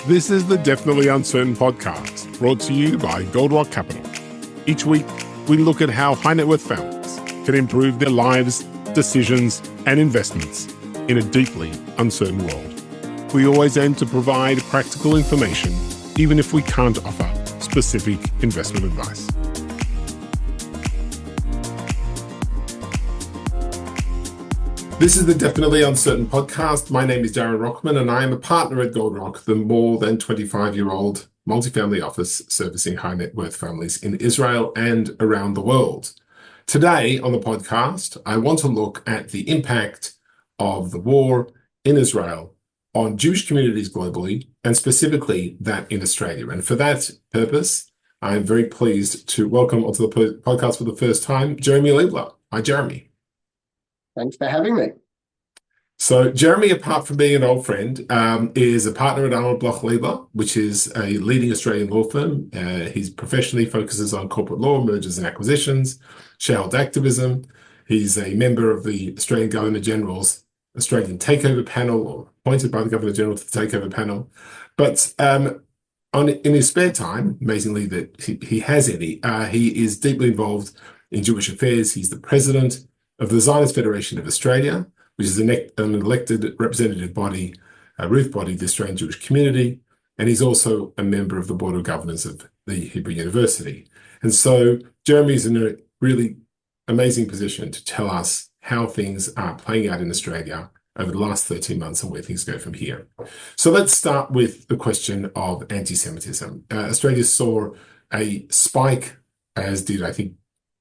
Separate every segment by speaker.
Speaker 1: This is the Definitely Uncertain podcast, brought to you by Gold Rock Capital. Each week, we look at how high net worth families can improve their lives, decisions, and investments in a deeply uncertain world. We always aim to provide practical information, even if we can't offer specific investment advice. This is the Definitely Uncertain podcast. My name is Darren Rockman, and I am a partner at Gold Rock, the more than 25-year-old multifamily office servicing high net worth families in Israel and around the world. Today on the podcast, I want to look at the impact of the war in Israel on Jewish communities globally, and specifically that in Australia. And for that purpose, I am very pleased to welcome onto the podcast for the first time, Jeremy Leibler. Hi, Jeremy.
Speaker 2: Thanks for having me.
Speaker 1: So Jeremy, apart from being an old friend, is a partner at Arnold, Bloch, Liebler, which is a leading Australian law firm. He professionally focuses on corporate law, mergers and acquisitions, shareholder activism. He's a member of the Australian Governor-General's Australian Takeover Panel, or appointed by the Governor-General to the Takeover Panel. But in his spare time, amazingly that he has any, he is deeply involved in Jewish affairs. He's the president of the Zionist Federation of Australia, which is an elected representative body, a roof body of the Australian Jewish community, and he's also a member of the Board of Governors of the Hebrew University. And so Jeremy's in a really amazing position to tell us how things are playing out in Australia over the last 13 months and where things go from here. So let's start with the question of anti-Semitism. Australia saw a spike, as did, I think,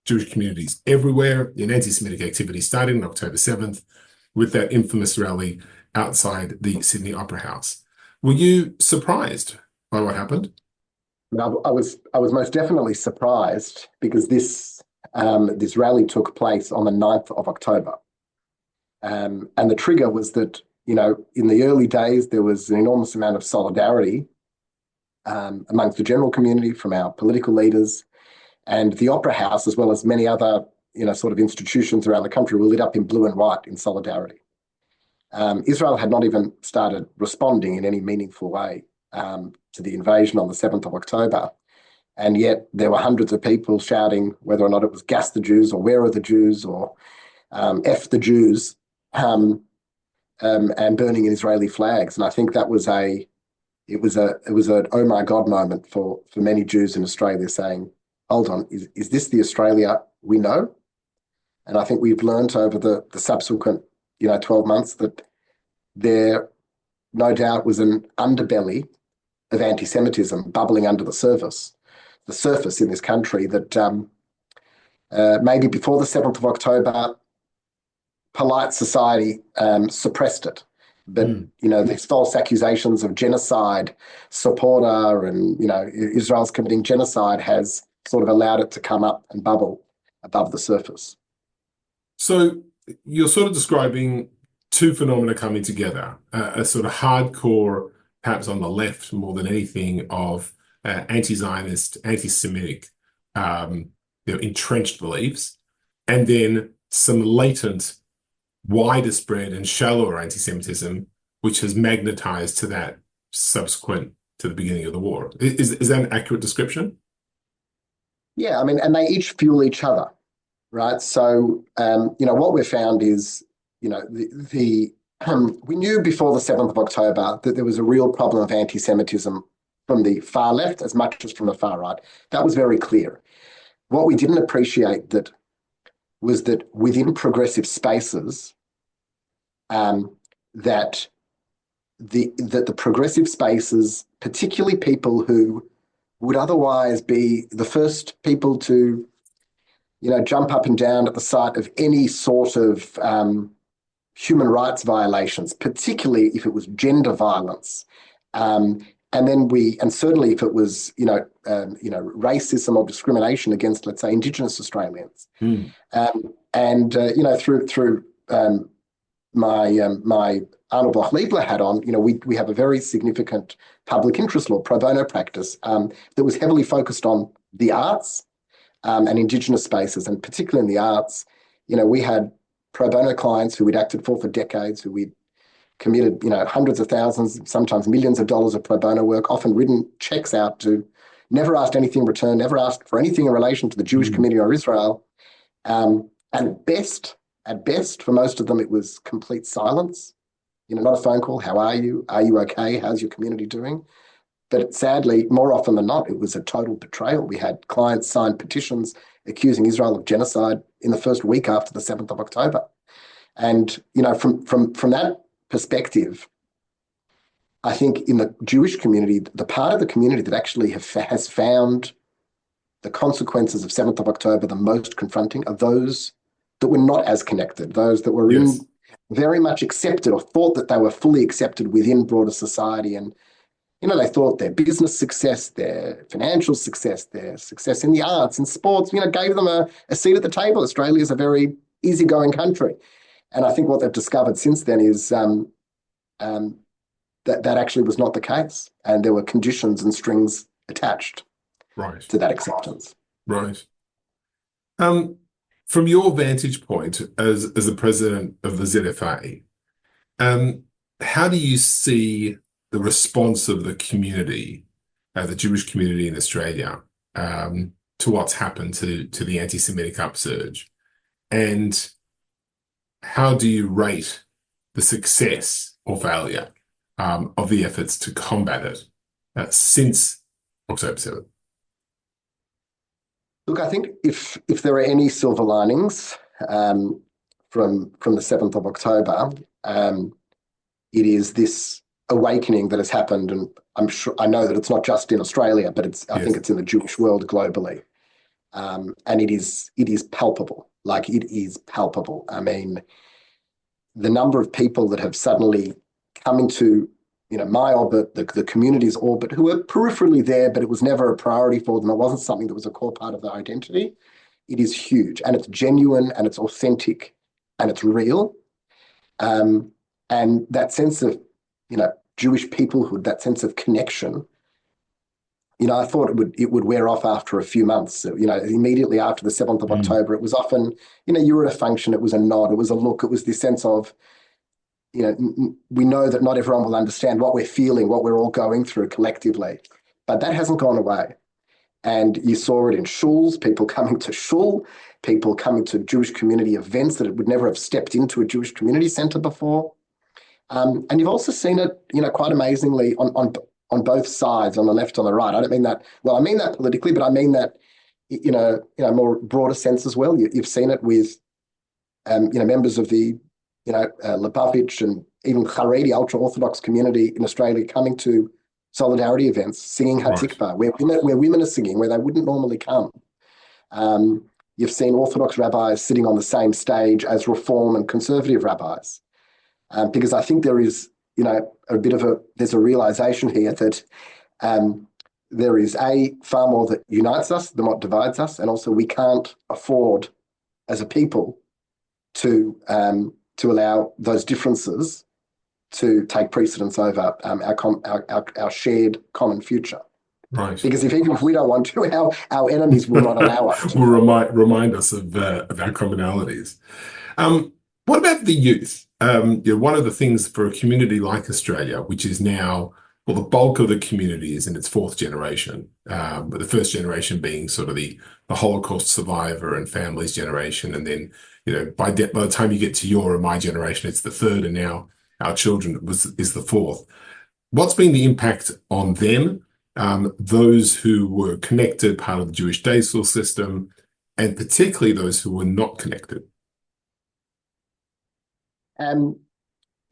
Speaker 1: Jewish communities everywhere in anti-Semitic activity starting on October 7th with that infamous rally outside the Sydney Opera House. Were you surprised by what happened?
Speaker 2: I was most definitely surprised because this rally took place on the 9th of October. And the trigger was that, in the early days, there was an enormous amount of solidarity amongst the general community from our political leaders. And the Opera House, as well as many other, sort of institutions around the country, were lit up in blue and white in solidarity. Israel had not even started responding in any meaningful way to the invasion on the 7th of October. And yet there were hundreds of people shouting whether or not it was gas the Jews or where are the Jews or F the Jews and burning Israeli flags. And I think that was an oh my God moment for many Jews in Australia saying, hold on, is this the Australia we know? And I think we've learned over the subsequent, 12 months that there no doubt was an underbelly of anti-Semitism bubbling under the surface in this country that maybe before the 7th of October, polite society suppressed it. But, these false accusations of genocide supporter and, Israel's committing genocide has sort of allowed it to come up and bubble above the surface.
Speaker 1: So you're sort of describing two phenomena coming together, a sort of hardcore, perhaps on the left more than anything, of anti-Zionist, anti-Semitic, entrenched beliefs, and then some latent, wider spread and shallower anti-Semitism, which has magnetized to that subsequent to the beginning of the war. Is that an accurate description?
Speaker 2: Yeah, I mean, and they each fuel each other, right? So, what we've found is, we knew before the 7th of October that there was a real problem of anti-Semitism from the far left as much as from the far right. That was very clear. What we didn't appreciate was that within progressive spaces, that the progressive spaces, particularly people who would otherwise be the first people to, jump up and down at the sight of any sort of human rights violations, particularly if it was gender violence, and certainly if it was, racism or discrimination against, let's say, Indigenous Australians, through my Arnold Bloch Liebler hat on, we have a very significant public interest law, pro bono practice that was heavily focused on the arts and Indigenous spaces, and particularly in the arts. We had pro bono clients who we'd acted for decades, who we'd committed, hundreds of thousands, sometimes millions of dollars of pro bono work, often written checks out to, never asked anything in return, never asked for anything in relation to the Jewish community or Israel. And at best, for most of them, it was complete silence. Not a phone call. How are you? Are you okay? How's your community doing? But sadly, more often than not, it was a total betrayal. We had clients sign petitions accusing Israel of genocide in the first week after the 7th of October. And, from that perspective, I think in the Jewish community, the part of the community that actually has found the consequences of 7th of October the most confronting are those that were not as connected, those that were very much accepted or thought that they were fully accepted within broader society. And, they thought their business success, their financial success, their success in the arts and sports, gave them a seat at the table. Australia is a very easygoing country. And I think what they've discovered since then is that actually was not the case. And there were conditions and strings attached to that acceptance.
Speaker 1: Right. From your vantage point as the president of the ZFA, how do you see the response of the community, the Jewish community in Australia, to what's happened to the anti-Semitic upsurge? And how do you rate the success or failure of the efforts to combat it since October 7th?
Speaker 2: Look, I think if there are any silver linings from the 7th of October, it is this awakening that has happened, and I know that it's not just in Australia, but I think it's in the Jewish world globally, and it is palpable. Like, it is palpable. I mean, the number of people that have suddenly come into my orbit, the community's orbit, who were peripherally there, but it was never a priority for them. It wasn't something that was a core part of their identity. It is huge, and it's genuine, and it's authentic, and it's real. And that sense of, Jewish peoplehood, that sense of connection, I thought it would wear off after a few months. Immediately after the 7th of October, it was often, you were at a function, it was a nod, it was a look, it was this sense of, we know that not everyone will understand what we're feeling, what we're all going through collectively, but that hasn't gone away. And you saw it in shuls, people coming to shul, people coming to Jewish community events that would never have stepped into a Jewish community centre before. And you've also seen it, quite amazingly on both sides, on the left, on the right. I don't mean that, well, I mean that politically, but I mean that, more broader sense as well. You've seen it with, members of the, Lubavitch and even Haredi ultra-Orthodox community in Australia coming to solidarity events, singing Hatikvah, where women are singing, where they wouldn't normally come. You've seen Orthodox rabbis sitting on the same stage as Reform and conservative rabbis. Because I think there is, there's a realization here that there is far more that unites us than what divides us. And also we can't afford as a people to allow those differences to take precedence over our shared common future.
Speaker 1: Right.
Speaker 2: Because even if we don't want to, our enemies will not allow us to.
Speaker 1: Will remind us of our commonalities. What about the youth? One of the things for a community like Australia, which is now, well, the bulk of the community is in its fourth generation, but the first generation being sort of the Holocaust survivor and families generation. And then, by the time you get to your and my generation, it's the third, and now our children is the fourth. What's been the impact on them, those who were connected, part of the Jewish day school system, and particularly those who were not connected?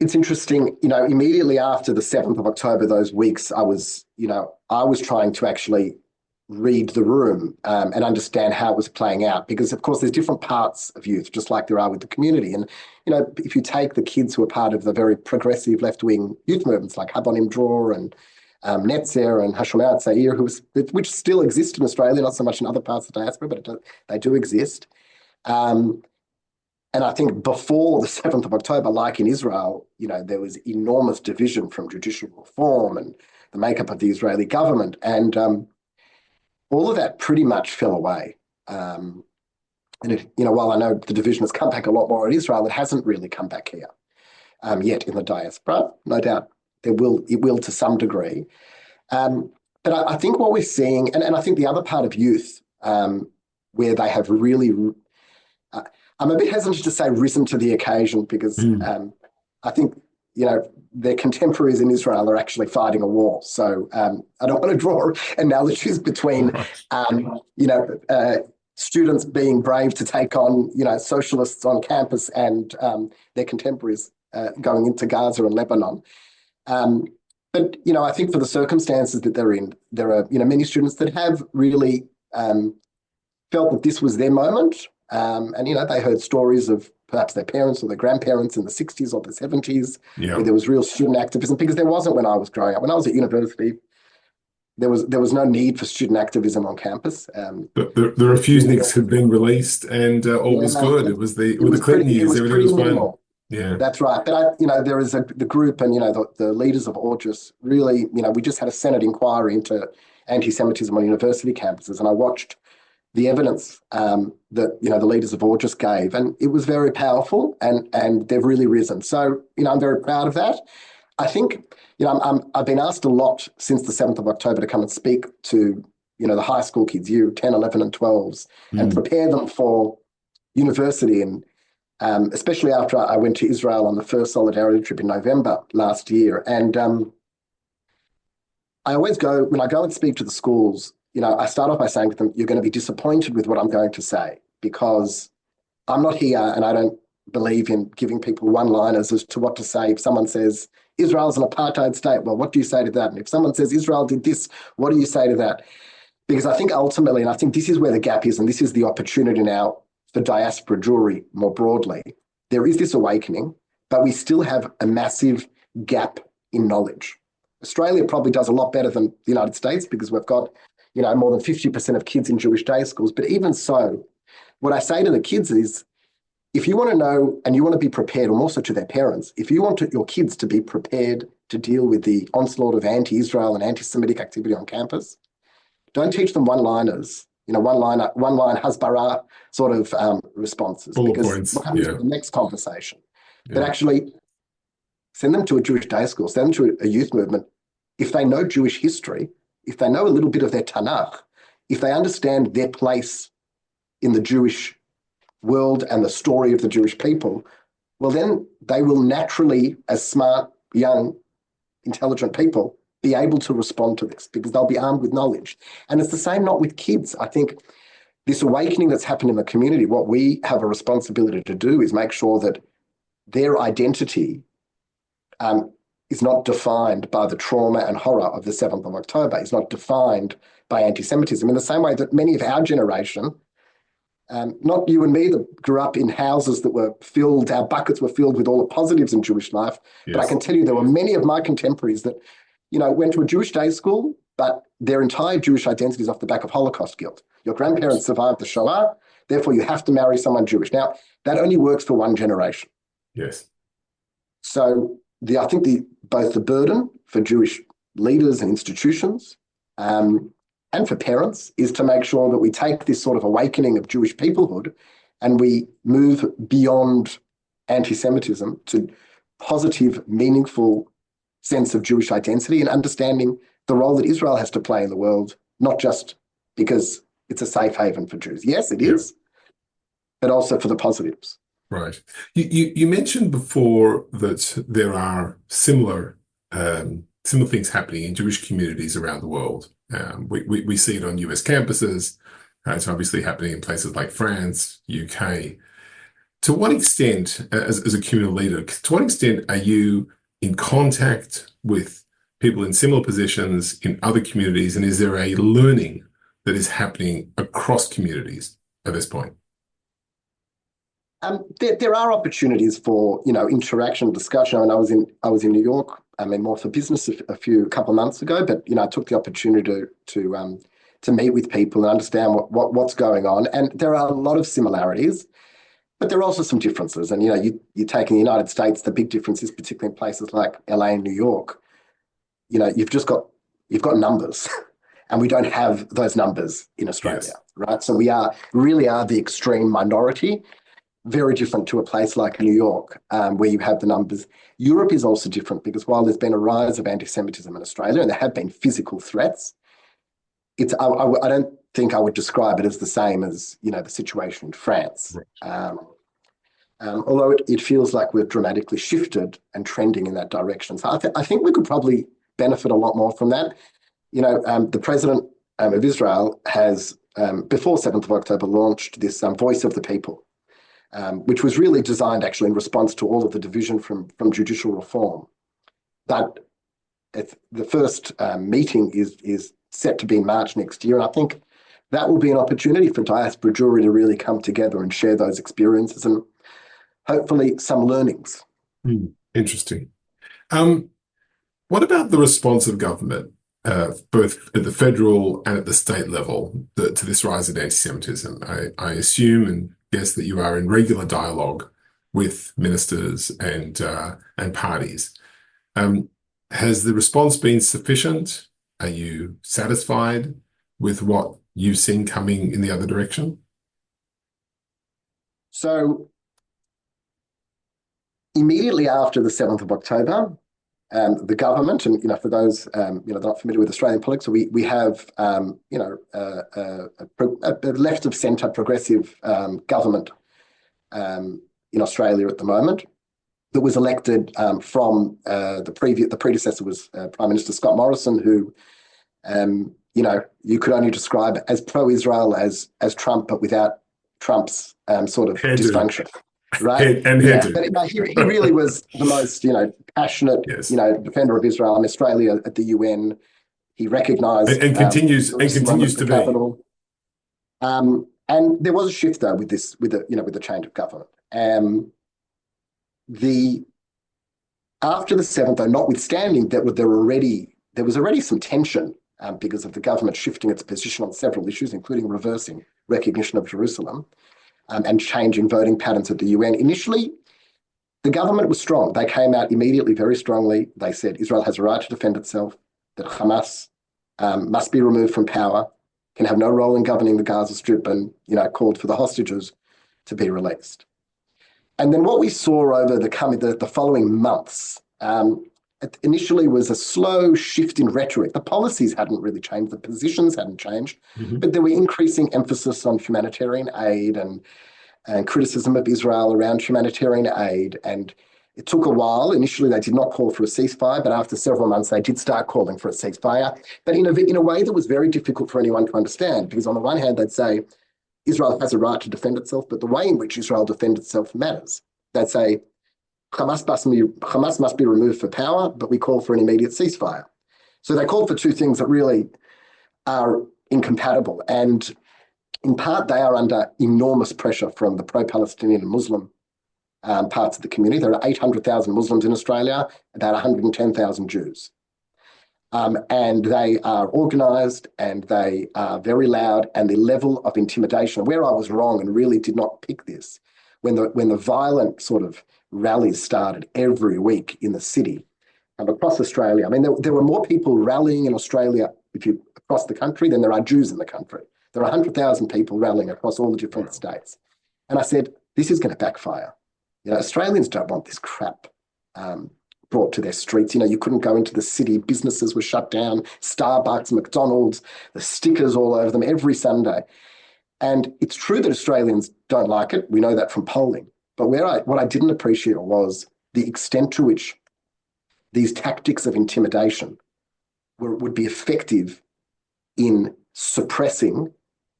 Speaker 2: It's interesting, immediately after the 7th of October, those weeks, I was trying to actually read the room and understand how it was playing out, because of course there's different parts of youth, just like there are with the community. And, if you take the kids who are part of the very progressive left-wing youth movements like Habonim Dror and Netzer and Hashomer Tzair, which still exist in Australia, not so much in other parts of the diaspora, but they do exist. And I think before the 7th of October, like in Israel, there was enormous division from judicial reform and the makeup of the Israeli government. And all of that pretty much fell away. And while I know the division has come back a lot more in Israel, it hasn't really come back here. yet in the diaspora. No doubt it will to some degree. But I think what we're seeing, and I think the other part of youth, where they have really, I'm a bit hesitant to say risen to the occasion, because I think, their contemporaries in Israel are actually fighting a war. So I don't want to draw analogies between, students being brave to take on, socialists on campus and their contemporaries going into Gaza and Lebanon. But, I think for the circumstances that they're in, there are, many students that have really felt that this was their moment. And, they heard stories of perhaps their parents or their grandparents in the 60s or the 70s, where there was real student activism, because there wasn't when I was growing up. When I was at university, there was no need for student activism on campus.
Speaker 1: The refuseniks had been released, and all was good. It was the Clinton years, everything was fine. Yeah,
Speaker 2: that's right. But there is the group, and the leaders of August really, we just had a Senate inquiry into anti-Semitism on university campuses, and I watched the evidence that the leaders of August gave, and it was very powerful, and they've really risen. So I'm very proud of that. I think I've been asked a lot since the 7th of October to come and speak to the high school kids, year 10, 11, and 12s, and prepare them for university. And especially after I went to Israel on the first solidarity trip in November last year. And I always go, when I go and speak to the schools, I start off by saying to them, you're going to be disappointed with what I'm going to say, because I'm not here and I don't believe in giving people one-liners as to what to say. If someone says Israel's an apartheid state, well, what do you say to that? And if someone says Israel did this, what do you say to that? Because I think ultimately, and I think this is where the gap is, and this is the opportunity now for diaspora Jewry more broadly, there is this awakening, but we still have a massive gap in knowledge. Australia probably does a lot better than the United States, because we've got more than 50% of kids in Jewish day schools. But even so, what I say to the kids is, if you want to know and you want to be prepared, and also to their parents, if you want your kids to be prepared to deal with the onslaught of anti-Israel and anti-Semitic activity on campus, don't teach them one-liners, one-line hasbara sort of responses, because what happens in the next conversation? But actually send them to a Jewish day school, send them to a youth movement. If they know Jewish history, if they know a little bit of their Tanakh, if they understand their place in the Jewish world and the story of the Jewish people, well, then they will naturally, as smart, young, intelligent people, be able to respond to this, because they'll be armed with knowledge. And it's the same not with kids. I think this awakening that's happened in the community, what we have a responsibility to do is make sure that their identity is not defined by the trauma and horror of the 7th of October. It's not defined by anti-Semitism in the same way that many of our generation, not you and me that grew up in houses that were filled, our buckets were filled with all the positives in Jewish life. Yes. But I can tell you there were many of my contemporaries that, went to a Jewish day school, but their entire Jewish identity is off the back of Holocaust guilt. Your grandparents survived the Shoah, therefore you have to marry someone Jewish. Now, that only works for one generation.
Speaker 1: Yes.
Speaker 2: So I think both the burden for Jewish leaders and institutions and for parents is to make sure that we take this sort of awakening of Jewish peoplehood and we move beyond anti-Semitism to positive, meaningful sense of Jewish identity and understanding the role that Israel has to play in the world, not just because it's a safe haven for Jews. Yes, it is, but also for the positives.
Speaker 1: Right. You mentioned before that there are similar things happening in Jewish communities around the world. We see it on US campuses. It's obviously happening in places like France, UK. To what extent, as a communal leader, to what extent are you in contact with people in similar positions in other communities? And is there a learning that is happening across communities at this point?
Speaker 2: There are opportunities for interaction, discussion. I mean, I was in New York. I mean, more for business a couple of months ago, but I took the opportunity to meet with people and understand what's going on. And there are a lot of similarities, but there are also some differences. And you take in the United States, the big difference is particularly in places like LA and New York. You've got numbers, and we don't have those numbers in Australia, right? So we really are the extreme minority. very different to a place like New York, where you have the numbers. Europe is also different because while there's been a rise of anti-Semitism in Australia, and there have been physical threats, I don't think I would describe it as the same as, the situation in France.
Speaker 1: Right.
Speaker 2: Although it feels like we've dramatically shifted and trending in that direction. So I think we could probably benefit a lot more from that. The president of Israel has, before 7th of October, launched this Voice of the People, which was really designed actually in response to all of the division from judicial reform. But the first meeting is set to be in March next year, and I think that will be an opportunity for Diaspora Jewry to really come together and share those experiences and hopefully some learnings.
Speaker 1: Interesting. What about the response of government, both at the federal and at the state level, to this rise in anti-Semitism? I assume and guess that you are in regular dialogue with ministers and parties. Has the response been sufficient? Are you satisfied with what you've seen coming in the other direction?
Speaker 2: So immediately after the 7th of October, the government, and for those that are not familiar with Australian politics, we have a left of centre progressive government in Australia at the moment that was elected from the predecessor was Prime Minister Scott Morrison, who you could only describe as pro-Israel as Trump, but without Trump's sort of dysfunction. Right? But he really was the most, passionate,
Speaker 1: yes.
Speaker 2: Defender of Israel in Australia at the UN. He recognised
Speaker 1: and continues to
Speaker 2: capital. And there was a shift though with the change of government. After the 7th, though, notwithstanding that there was already some tension because of the government shifting its position on several issues, including reversing recognition of Jerusalem. And changing voting patterns at the UN. Initially, the government was strong. They came out immediately very strongly. They said Israel has a right to defend itself, that Hamas must be removed from power, can have no role in governing the Gaza Strip, and called for the hostages to be released. And then what we saw over the following months initially was a slow shift in rhetoric. The policies hadn't really changed, the positions hadn't changed, but there were increasing emphasis on humanitarian aid and criticism of Israel around humanitarian aid. And it took a while. Initially, they did not call for a ceasefire, but after several months, they did start calling for a ceasefire, but in a way that was very difficult for anyone to understand, because on the one hand, they'd say Israel has a right to defend itself, but the way in which Israel defends itself matters. They'd say Hamas must be removed for power, but we call for an immediate ceasefire. So they called for two things that really are incompatible. And in part, they are under enormous pressure from the pro-Palestinian and Muslim parts of the community. There are 800,000 Muslims in Australia, about 110,000 Jews. And they are organised and they are very loud, and the level of intimidation, where I was wrong and really did not pick this, when the violent sort of rallies started every week in the city and across Australia. I mean, there were more people rallying in Australia across the country than there are Jews in the country. There are 100,000 people rallying across all the different states. And I said, this is going to backfire. Australians don't want this crap brought to their streets. You couldn't go into the city. Businesses were shut down. Starbucks, McDonald's, the stickers all over them every Sunday. And it's true that Australians don't like it. We know that from polling. But what I didn't appreciate was the extent to which these tactics of intimidation would be effective in suppressing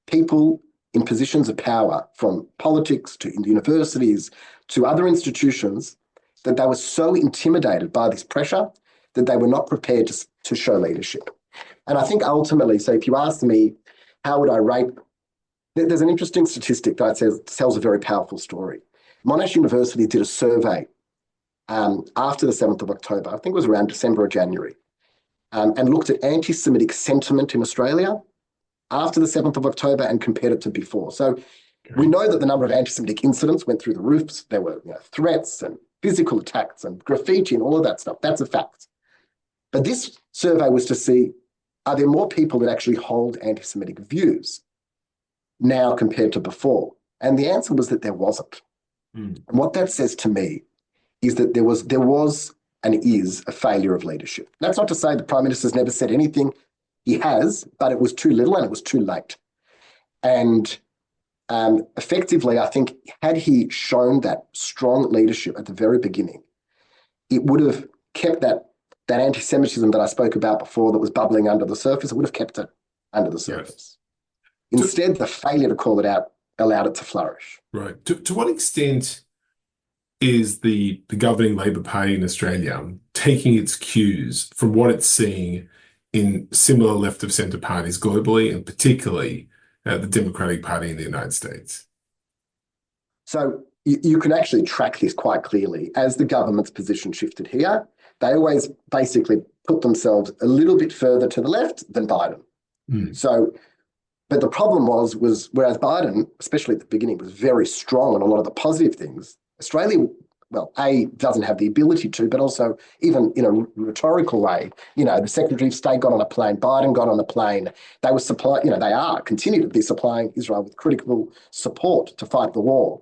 Speaker 2: people in positions of power, from politics to universities to other institutions, that they were so intimidated by this pressure that they were not prepared to show leadership. And I think ultimately, so if you ask me, how would I rate? There's an interesting statistic that tells a very powerful story. Monash University did a survey after the 7th of October, I think it was around December or January, and looked at anti-Semitic sentiment in Australia after the 7th of October and compared it to before. So we know that the number of anti-Semitic incidents went through the roofs. There were threats and physical attacks and graffiti and all of that stuff. That's a fact. But this survey was to see, are there more people that actually hold anti-Semitic views now compared to before? And the answer was that there wasn't.
Speaker 1: Mm.
Speaker 2: And what that says to me is that there was and is a failure of leadership. That's not to say the Prime Minister's never said anything. He has, but it was too little and it was too late. And effectively, I think, had he shown that strong leadership at the very beginning, it would have kept that anti-Semitism that I spoke about before that was bubbling under the surface, it would have kept it under the surface. Yes. Instead, the failure to call it out allowed it to flourish.
Speaker 1: Right. To what extent is the governing Labor Party in Australia taking its cues from what it's seeing in similar left of centre parties globally, and particularly the Democratic Party in the United States?
Speaker 2: So you can actually track this quite clearly. As the government's position shifted here, they always basically put themselves a little bit further to the left than Biden.
Speaker 1: Mm.
Speaker 2: So, but the problem was whereas Biden, especially at the beginning, was very strong on a lot of the positive things, Australia, well, A, doesn't have the ability to, but also even in a rhetorical way, the Secretary of State got on a plane, Biden got on a plane, they were supplying, continue to be supplying Israel with critical support to fight the war.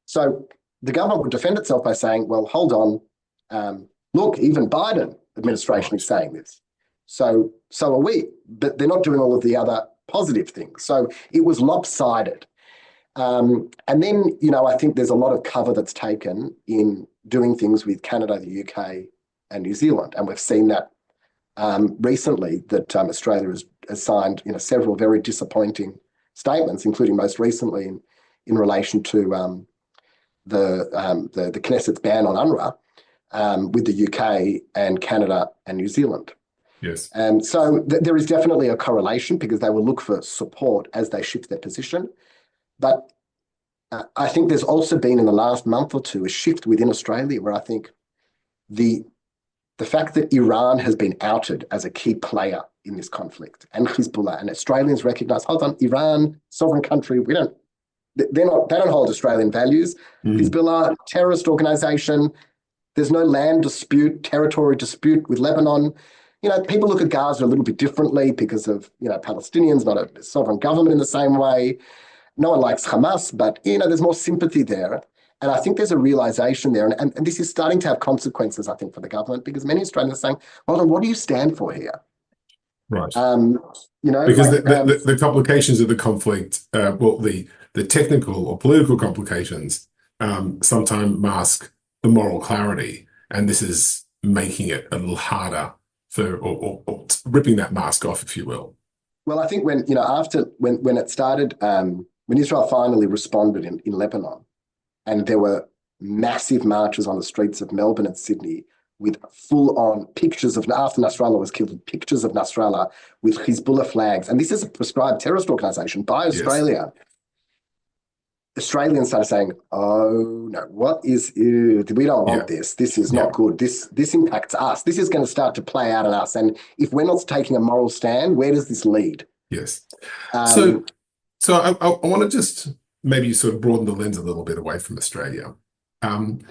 Speaker 2: So the government would defend itself by saying, well, hold on, look, even Biden administration is saying this. So are we, but they're not doing all of the other positive things. So it was lopsided. And then, I think there's a lot of cover that's taken in doing things with Canada, the UK, and New Zealand. And we've seen that recently, that Australia has signed, several very disappointing statements, including most recently in relation to the Knesset's ban on UNRWA with the UK and Canada and New Zealand.
Speaker 1: Yes.
Speaker 2: So there is definitely a correlation because they will look for support as they shift their position. But I think there's also been in the last month or two a shift within Australia where I think the fact that Iran has been outed as a key player in this conflict, and Hezbollah, and Australians recognise, hold on, Iran, sovereign country, they don't hold Australian values. Mm. Hezbollah, terrorist organisation, there's no land dispute, territory dispute with Lebanon. People look at Gaza a little bit differently because of, Palestinians, not a sovereign government in the same way. No one likes Hamas, but, there's more sympathy there. And I think there's a realisation there. And this is starting to have consequences, I think, for the government, because many Australians are saying, hold on, what do you stand for here?
Speaker 1: Right. Because the complications of the conflict, the technical or political complications sometimes mask the moral clarity. And this is making it a little harder or ripping that mask off, if you will.
Speaker 2: Well, I think when it started, when Israel finally responded in Lebanon, and there were massive marches on the streets of Melbourne and Sydney with full-on pictures of, after Nasrallah was killed, pictures of Nasrallah with Hezbollah flags. And this is a prescribed terrorist organisation by Australia. Yes. Australians started saying, oh, no, we don't want this. This is not good. This impacts us. This is going to start to play out on us. And if we're not taking a moral stand, where does this lead?
Speaker 1: Yes. So I want to just maybe sort of broaden the lens a little bit away from Australia. And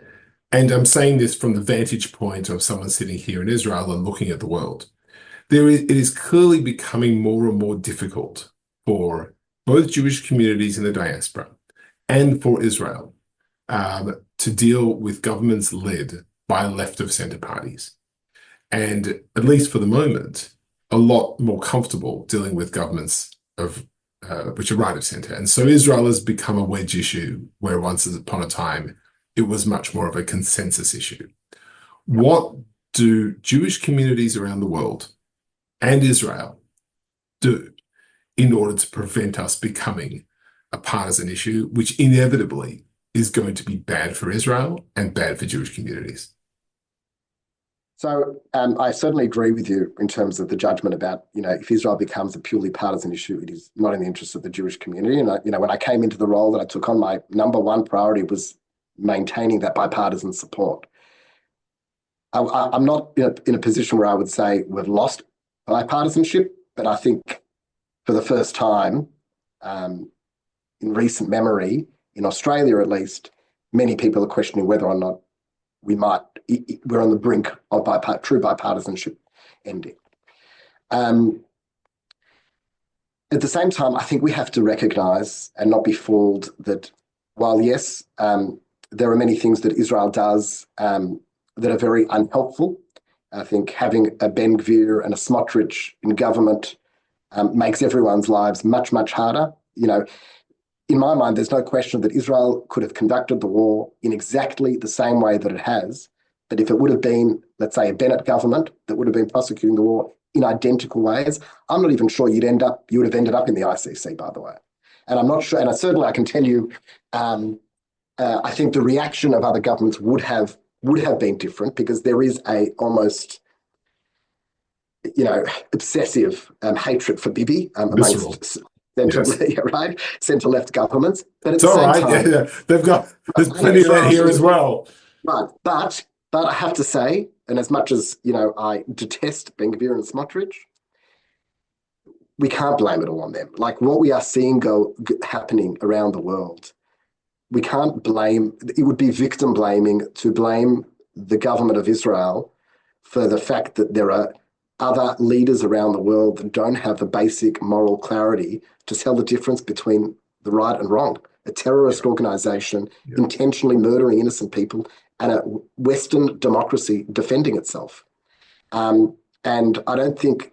Speaker 1: I'm saying this from the vantage point of someone sitting here in Israel and looking at the world. It is clearly becoming more and more difficult for both Jewish communities in the diaspora and for Israel to deal with governments led by left of centre parties. And at least for the moment, a lot more comfortable dealing with governments which are right of centre. And so Israel has become a wedge issue where once upon a time, it was much more of a consensus issue. What do Jewish communities around the world and Israel do in order to prevent us becoming a partisan issue, which inevitably is going to be bad for Israel and bad for Jewish communities?
Speaker 2: So I certainly agree with you in terms of the judgment about, if Israel becomes a purely partisan issue, it is not in the interest of the Jewish community. And, when I came into the role that I took on, my number one priority was maintaining that bipartisan support. I'm not in a position where I would say we've lost bipartisanship, but I think for the first time in recent memory, in Australia at least, many people are questioning whether or not we're on the brink of true bipartisanship ending. At the same time, I think we have to recognise and not be fooled that while, yes, there are many things that Israel does that are very unhelpful. I think having a Ben Gvir and a Smotrich in government makes everyone's lives much, much harder. In my mind, there's no question that Israel could have conducted the war in exactly the same way that it has. But if it would have been, let's say, a Bennett government that would have been prosecuting the war in identical ways, I'm not even sure you would have ended up in the ICC, by the way. And I'm not sure, and I can tell you, I think the reaction of other governments would have been different, because there is a almost obsessive hatred for Bibi amongst centre-left governments. But at the same time,
Speaker 1: there's plenty of that here as well.
Speaker 2: But I have to say, and as much as I detest Ben Gvir and Smotrich, we can't blame it all on them. Like what we are seeing happening around the world, we can't blame. It would be victim blaming to blame the government of Israel for the fact that there are other leaders around the world that don't have the basic moral clarity to tell the difference between the right and wrong. A terrorist organization intentionally murdering innocent people, and a Western democracy defending itself. And I don't think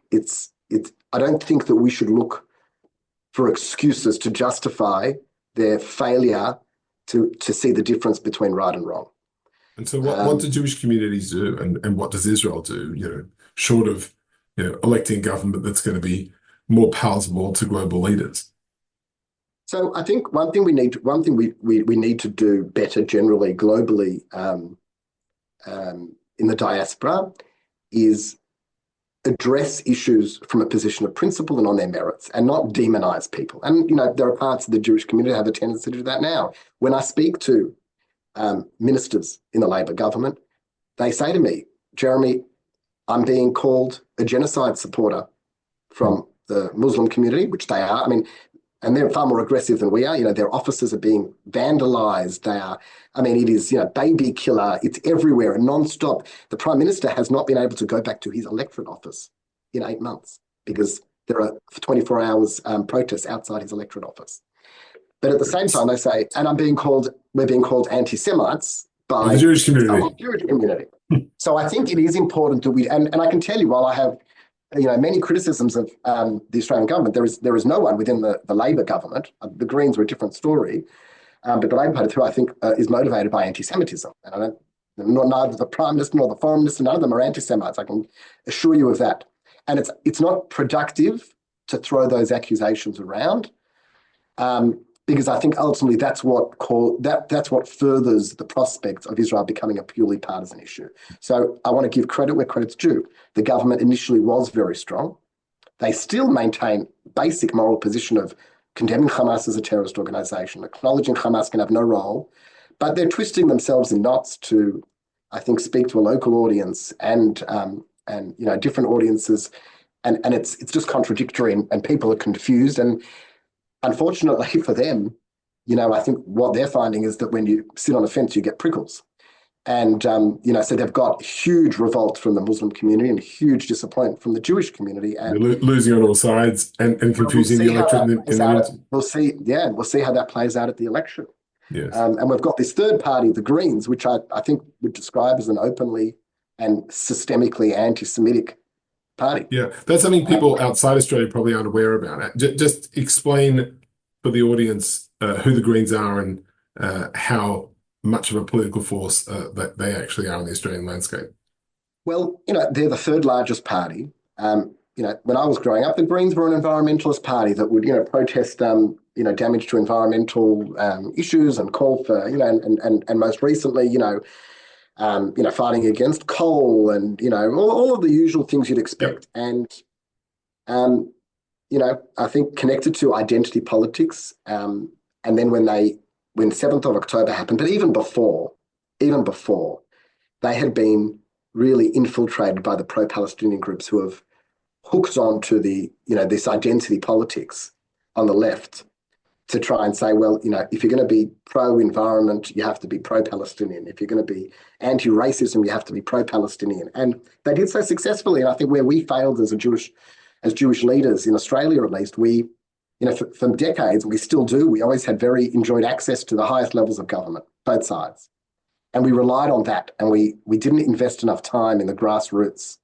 Speaker 2: I don't think that we should look for excuses to justify their failure to see the difference between right and wrong.
Speaker 1: And so what do Jewish communities do, and what does Israel do, short of electing a government that's going to be more palatable to global leaders?
Speaker 2: So I think one thing we need to do better generally globally in the diaspora is address issues from a position of principle and on their merits, and not demonize people. And there are parts of the Jewish community that have a tendency to do that now. When I speak to ministers in the Labor government, they say to me, Jeremy, I'm being called a genocide supporter from the Muslim community, which they are. I mean, and they're far more aggressive than we are. Their offices are being vandalized. They are, it is, baby killer. It's everywhere and nonstop. The Prime Minister has not been able to go back to his electorate office in 8 months because there are 24 hours protests outside his electorate office. But at the same time, they say, and we're being called anti-Semites by
Speaker 1: the Jewish community.
Speaker 2: Jewish community. So I think it is important that we, and I can tell you, while I have many criticisms of the Australian government, there is no one within the Labor government. The Greens were a different story, but the Labor Party, who I think is motivated by anti-Semitism, and neither the Prime Minister nor the Foreign Minister, none of them are anti-Semites. I can assure you of that. And it's not productive to throw those accusations around, because I think ultimately that's what furthers the prospects of Israel becoming a purely partisan issue. So I want to give credit where credit's due. The government initially was very strong. They still maintain basic moral position of condemning Hamas as a terrorist organization, acknowledging Hamas can have no role, but they're twisting themselves in knots to, I think, speak to a local audience and different audiences, and it's just contradictory, and people are confused. And unfortunately for them, I think what they're finding is that when you sit on a fence, you get prickles. And, so they've got huge revolt from the Muslim community and huge disappointment from the Jewish community. And
Speaker 1: they're losing on all sides and confusing the electorate.
Speaker 2: We'll see how that plays out at the election.
Speaker 1: Yes.
Speaker 2: And we've got this third party, the Greens, which I think would describe as an openly and systemically anti-Semitic party.
Speaker 1: Yeah, that's something people outside Australia probably aren't aware about. Just explain for the audience who the Greens are and how much of a political force that they actually are in the Australian landscape.
Speaker 2: Well, they're the third largest party. When I was growing up, the Greens were an environmentalist party that would, protest, damage to environmental issues and call for, and most recently, fighting against coal and, all of the usual things you'd expect. Yep. And, I think connected to identity politics. And then when 7th of October happened, but even before, they had been really infiltrated by the pro-Palestinian groups who have hooked on to the, this identity politics on the left to try and say, well, if you're going to be pro-environment, you have to be pro-Palestinian. If you're going to be anti-racism, you have to be pro-Palestinian. And they did so successfully. And I think where we failed as Jewish leaders in Australia, at least, for decades, we still do. We always had enjoyed access to the highest levels of government. both sides. And we relied on that, and we didn't invest enough time in the grassroots,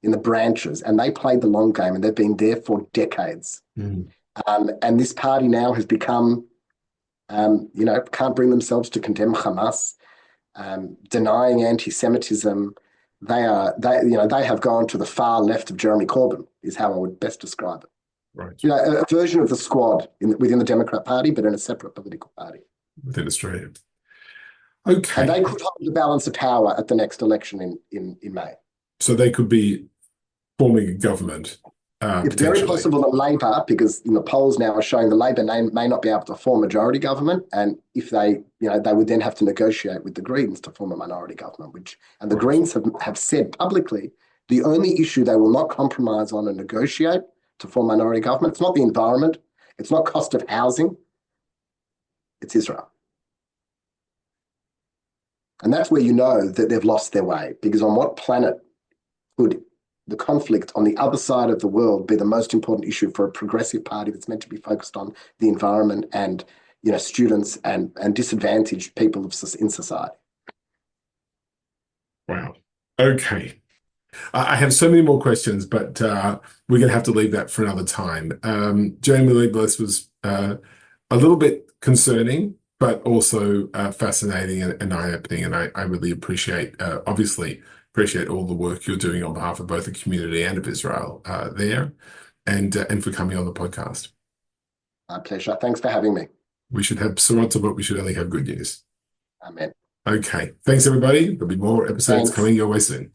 Speaker 2: in the branches, and they played the long game, and they've been there for decades.
Speaker 1: Mm.
Speaker 2: And this party now has become, can't bring themselves to condemn Hamas, denying anti-Semitism. They have gone to the far left of Jeremy Corbyn, is how I would best describe it.
Speaker 1: Right.
Speaker 2: A version of the Squad within the Democrat Party, but in a separate political party.
Speaker 1: Within Australia. Okay.
Speaker 2: And they could hold the balance of power at the next election in May.
Speaker 1: So they could be forming a government.
Speaker 2: It's very possible that Labor, because the polls now are showing the Labor may not be able to form a majority government, and if they would then have to negotiate with the Greens to form a minority government. The Greens have said publicly the only issue they will not compromise on and negotiate to form minority government. It's not the environment, it's not cost of housing, it's Israel. And that's where you know that they've lost their way, because on what planet could the conflict on the other side of the world be the most important issue for a progressive party that's meant to be focused on the environment and students and disadvantaged people in society?
Speaker 1: Wow. Okay. I have so many more questions, but we're going to have to leave that for another time. Jeremy Leibler, this was a little bit concerning, but also fascinating and eye-opening. And I really appreciate all the work you're doing on behalf of both the community and of Israel there, and for coming on the podcast.
Speaker 2: My pleasure. Thanks for having me.
Speaker 1: We should have Sarata, but we should only have good news.
Speaker 2: Amen.
Speaker 1: Okay. Thanks, everybody. There'll be more episodes
Speaker 2: Thanks.
Speaker 1: coming your way soon.